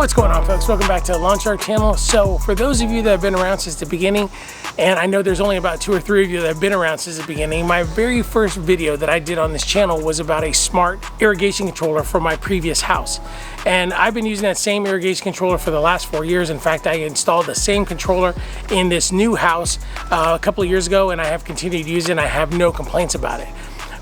What's going on, folks? Welcome back to the Lawn Shark channel. So for those of you that have been around since the beginning, and I know there's only about 2 or 3 of you that have been around since the beginning, my very first video that I did on this channel was about a smart irrigation controller for my previous house. And I've been using that same irrigation controller for the last 4 years. In fact, I installed the same controller in this new house a couple of years ago, and I have continued to use it and I have no complaints about it.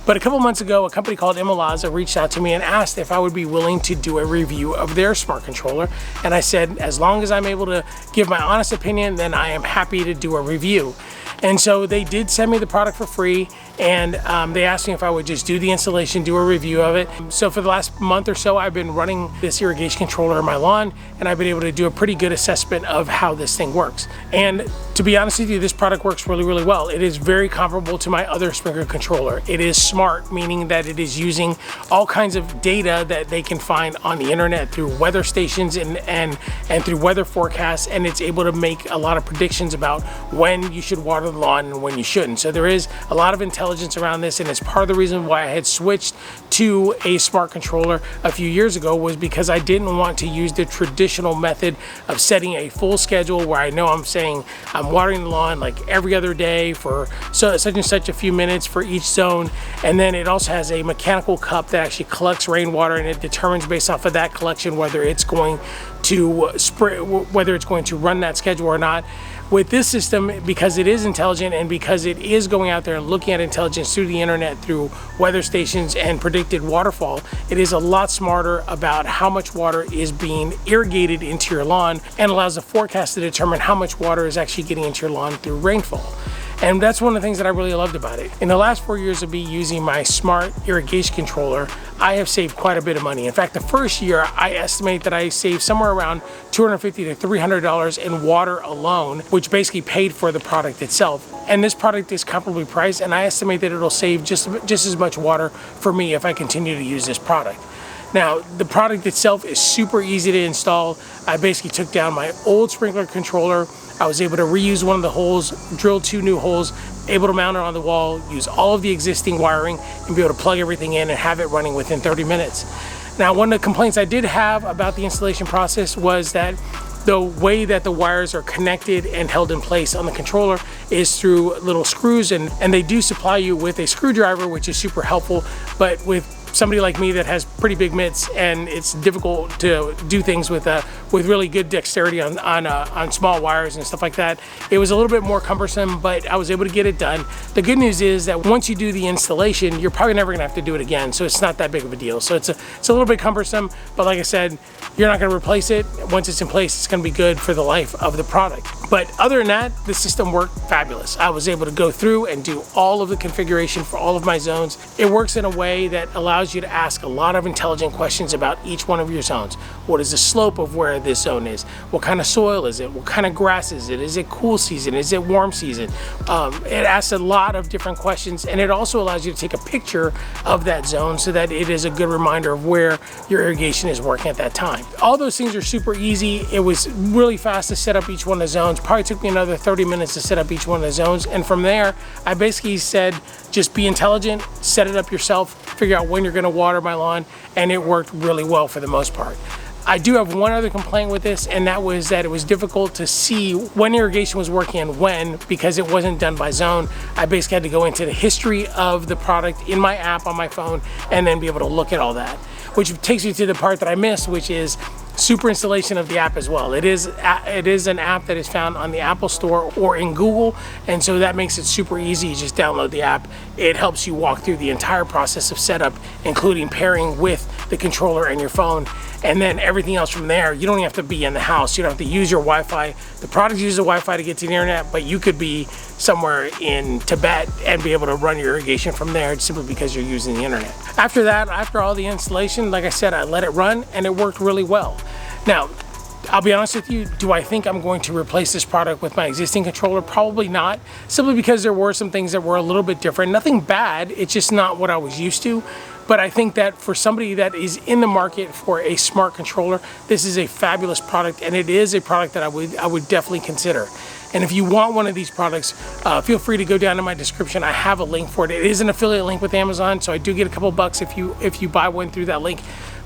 But a couple months ago, a company called Imolaza reached out to me and asked if I would be willing to do a review of their smart controller. And I said, as long as I'm able to give my honest opinion, then I am happy to do a review. And so they did send me the product for free, and they asked me if I would just do the installation, do a review of it. So for the last month or so, I've been running this irrigation controller on my lawn, and I've been able to do a pretty good assessment of how this thing works. And to be honest with you, this product works really, really well. It is very comparable to my other sprinkler controller. It is smart, meaning that it is using all kinds of data that they can find on the internet through weather stations and through weather forecasts, and it's able to make a lot of predictions about when you should water the lawn and when you shouldn't. So there is a lot of intelligence around this, and it's part of the reason why I had switched to a smart controller a few years ago, was because I didn't want to use the traditional method of setting a full schedule where I know I'm saying I'm watering the lawn like every other day for such and such a few minutes for each zone. And then it also has a mechanical cup that actually collects rainwater, and it determines based off of that collection whether it's going to whether it's going to run that schedule or not. With this system, because it is intelligent and because it is going out there and looking at intelligence through the internet, through weather stations and predicted waterfall, it is a lot smarter about how much water is being irrigated into your lawn, and allows the forecast to determine how much water is actually getting into your lawn through rainfall. And that's one of the things that I really loved about it. In the last 4 years of me using my smart irrigation controller, I have saved quite a bit of money. In fact, the first year, I estimate that I saved somewhere around $250 to $300 in water alone, which basically paid for the product itself. And this product is comparably priced, and I estimate that it'll save just as much water for me if I continue to use this product. Now, the product itself is super easy to install. I basically took down my old sprinkler controller. I was able to reuse one of the holes, drill 2 new holes, able to mount it on the wall, use all of the existing wiring, and be able to plug everything in and have it running within 30 minutes. Now, one of the complaints I did have about the installation process was that the way that the wires are connected and held in place on the controller is through little screws, and they do supply you with a screwdriver, which is super helpful. But with somebody like me that has pretty big mitts, and it's difficult to do things with really good dexterity on small wires and stuff like that, it was a little bit more cumbersome, but I was able to get it done. The good news is that once you do the installation, you're probably never gonna have to do it again, so it's not that big of a deal. So it's a little bit cumbersome, but like I said, you're not gonna replace it. Once it's in place, it's gonna be good for the life of the product. But other than that, the system worked fabulous. I was able to go through and do all of the configuration for all of my zones. It works in a way that allows you to ask a lot of intelligent questions about each one of your zones. What is the slope of where this zone is? What kind of soil is it? What kind of grass is it? Is it cool season? Is it warm season? It asks a lot of different questions, and it also allows you to take a picture of that zone so that it is a good reminder of where your irrigation is working at that time. All those things are super easy. It was really fast to set up each one of the zones. Probably took me another 30 minutes to set up each one of the zones. And from there, I basically said, just be intelligent, set it up yourself, figure out when you're gonna water my lawn, and it worked really well for the most part. I do have one other complaint with this, and that was that it was difficult to see when irrigation was working and when, because it wasn't done by zone. I basically had to go into the history of the product in my app on my phone and then be able to look at all that, which takes me to the part that I missed, which is super installation of the app as well. It is an app that is found on the Apple Store or in Google, and so that makes it super easy. You just download the app. It helps you walk through the entire process of setup, including pairing with the controller and your phone, and then everything else from there. You don't even have to be in the house. You don't have to use your Wi-Fi. The product uses the Wi-Fi to get to the internet, but you could be somewhere in Tibet and be able to run your irrigation from there simply because you're using the internet. After that, after all the installation, like I said, I let it run and it worked really well. Now, I'll be honest with you, do I think I'm going to replace this product with my existing controller? Probably not, simply because there were some things that were a little bit different. Nothing bad, it's just not what I was used to. But I think that for somebody that is in the market for a smart controller, this is a fabulous product, and it is a product that I would definitely consider. And if you want one of these products, feel free to go down in my description. I have a link for it. It is an affiliate link with Amazon, so I do get a couple bucks if you buy one through that link.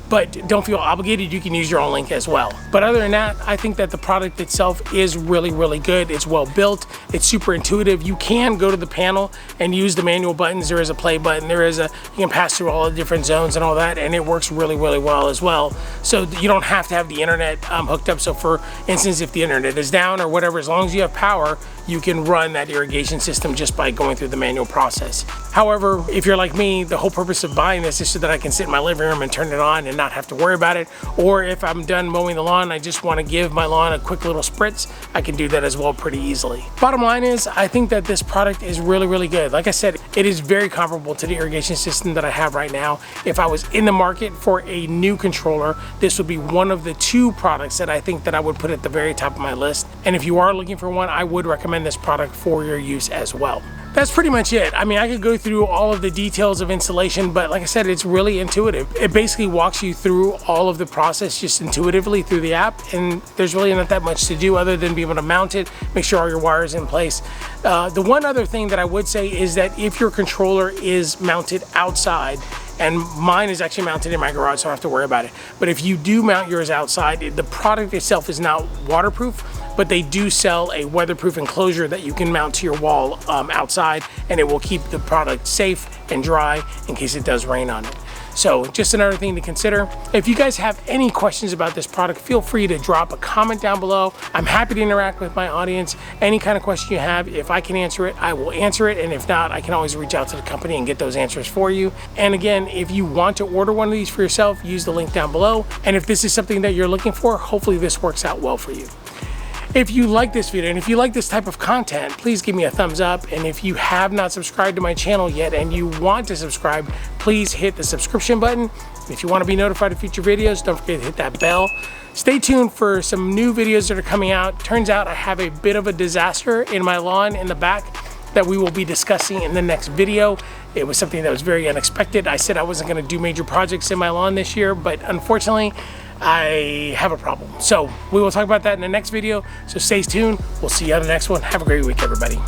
but don't feel obligated. You can use your own link as well. But other than that, I think that the product itself is really, really good. It's well built. It's super intuitive. You can go to the panel and use the manual buttons. There is a play button. There is you can pass through all the different zones and all that, and it works really, really well as well. So you don't have to have the internet hooked up. So for instance, if the internet is down or whatever, as long as you have power, you can run that irrigation system just by going through the manual process. However, if you're like me, the whole purpose of buying this is so that I can sit in my living room and turn it on and not have to worry about it. Or if I'm done mowing the lawn, I just want to give my lawn a quick little spritz, I can do that as well pretty easily. Bottom line is, I think that this product is really, really good. Like I said, it is very comparable to the irrigation system that I have right now. If I was in the market for a new controller, this would be one of the 2 products that I think that I would put at the very top of my list. And if you are looking for one, I would recommend this product for your use as well. That's pretty much it. I mean, I could go through all of the details of installation, but like I said, it's really intuitive. It basically walks you through all of the process just intuitively through the app, and there's really not that much to do other than be able to mount it, make sure all your wires in place. The one other thing that I would say is that if your controller is mounted outside, and mine is actually mounted in my garage, so I don't have to worry about it. But if you do mount yours outside, the product itself is not waterproof, but they do sell a weatherproof enclosure that you can mount to your wall outside, and it will keep the product safe and dry in case it does rain on it. So just another thing to consider. If you guys have any questions about this product, feel free to drop a comment down below. I'm happy to interact with my audience. Any kind of question you have, if I can answer it, I will answer it. And if not, I can always reach out to the company and get those answers for you. And again, if you want to order one of these for yourself, use the link down below. And if this is something that you're looking for, hopefully this works out well for you. If you like this video and if you like this type of content, please give me a thumbs up. And if you have not subscribed to my channel yet and you want to subscribe, please hit the subscription button. If you want to be notified of future videos, don't forget to hit that bell. Stay tuned for some new videos that are coming out. Turns out I have a bit of a disaster in my lawn in the back that we will be discussing in the next video. It was something that was very unexpected. I said I wasn't going to do major projects in my lawn this year, but unfortunately, I have a problem. So we will talk about that in the next video. So stay tuned. We'll see you on the next one. Have a great week, everybody.